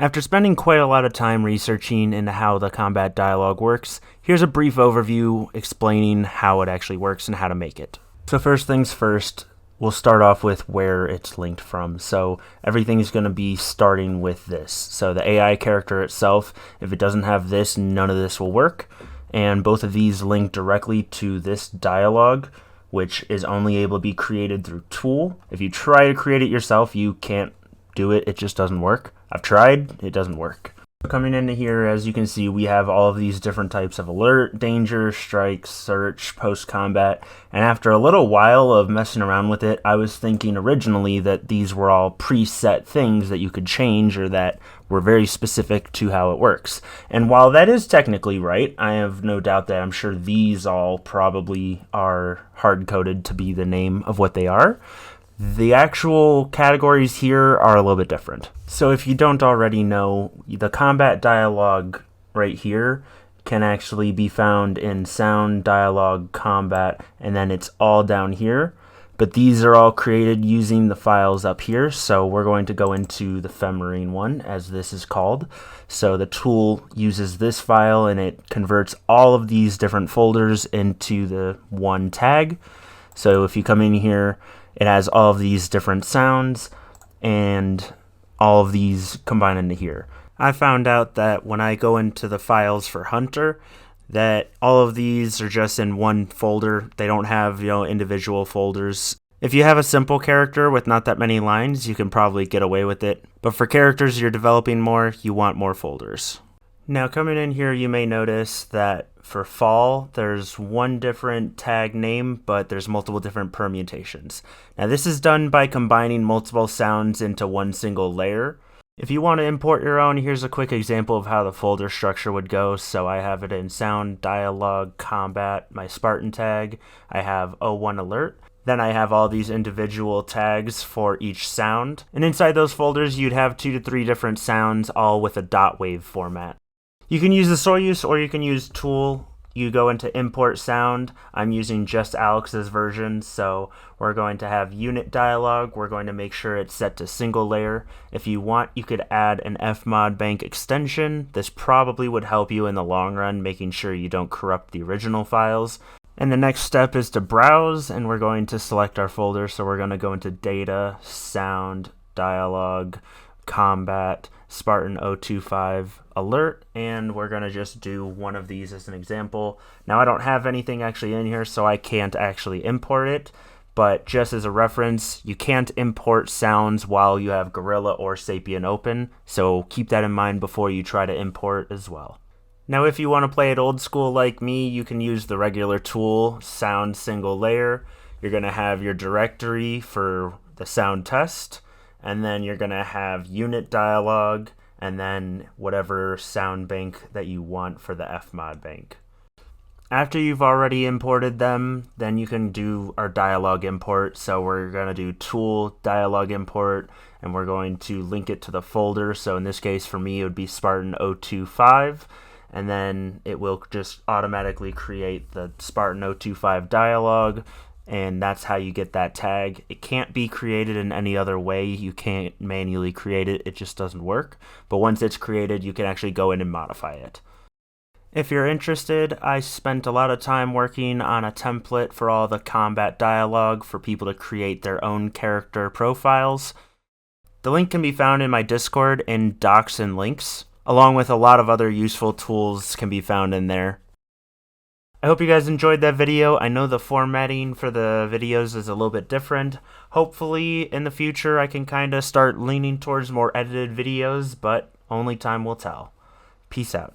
After spending quite a lot of time researching into how the combat dialogue works, here's a brief overview explaining how it actually works and how to make it. So first things first, we'll start off with where it's linked from. So everything's going to be starting with this. So the AI character itself, if it doesn't have this, none of this will work. And both of these link directly to this dialogue, which is only able to be created through tool. If you try to create it yourself, you can't do it. It just doesn't work. I've tried, it doesn't work. Coming into here, as you can see, we have all of these different types of alert, danger, strike, search, post-combat, and after a little while of messing around with it, I was thinking originally that these were all preset things that you could change or that were very specific to how it works. And while that is technically right, I have no doubt that I'm sure these all probably are hard-coded to be the name of what they are. The actual categories here are a little bit different. So if you don't already know, the combat dialogue right here can actually be found in sound, dialogue, combat, and then it's all down here. But these are all created using the files up here. So we're going to go into the ephemerine one, as this is called. So the tool uses this file and it converts all of these different folders into the one tag. So if you come in here, it has all of these different sounds and all of these combined into here. I found out that when I go into the files for Hunter, that all of these are just in one folder. They don't have, individual folders. If you have a simple character with not that many lines, you can probably get away with it. But for characters you're developing more, you want more folders. Now coming in here, you may notice that for fall, there's one different tag name, but there's multiple different permutations. Now this is done by combining multiple sounds into one single layer. If you want to import your own, here's a quick example of how the folder structure would go. So I have it in sound, dialogue, combat, my Spartan tag. I have O1 alert. Then I have all these individual tags for each sound. And inside those folders, you'd have 2 to 3 different sounds, all with a dot wave format. You can use the Soyuz or you can use tool. You go into import sound. I'm using just Alex's version, so we're going to have unit dialogue. We're going to make sure it's set to single layer. If you want, you could add an fmod bank extension. This probably would help you in the long run, making sure you don't corrupt the original files. And the next step is to browse, and we're going to select our folder. So we're going to go into data, sound, dialogue, combat, Spartan 025 alert, and we're going to just do one of these as an example. Now I don't have anything actually in here, so I can't actually import it, but just as a reference, you can't import sounds while you have Gorilla or Sapien open, so keep that in mind before you try to import as well. Now if you want to play it old school like me, you can use the regular tool, sound single layer. You're going to have your directory for the sound test, and then you're going to have unit dialogue, and then whatever sound bank that you want for the fmod bank. After you've already imported them, then you can do our dialogue import. So we're going to do tool, dialogue import, and we're going to link it to the folder. So in this case, for me, it would be Spartan 025, and then it will just automatically create the Spartan 025 dialogue. And that's how you get that tag. It can't be created in any other way. You can't manually create it. It just doesn't work. But once it's created, you can actually go in and modify it. If you're interested, I spent a lot of time working on a template for all the combat dialogue for people to create their own character profiles. The link can be found in my Discord in docs and links, along with a lot of other useful tools can be found in there. I hope you guys enjoyed that video. I know the formatting for the videos is a little bit different. Hopefully in the future I can kind of start leaning towards more edited videos, but only time will tell. Peace out.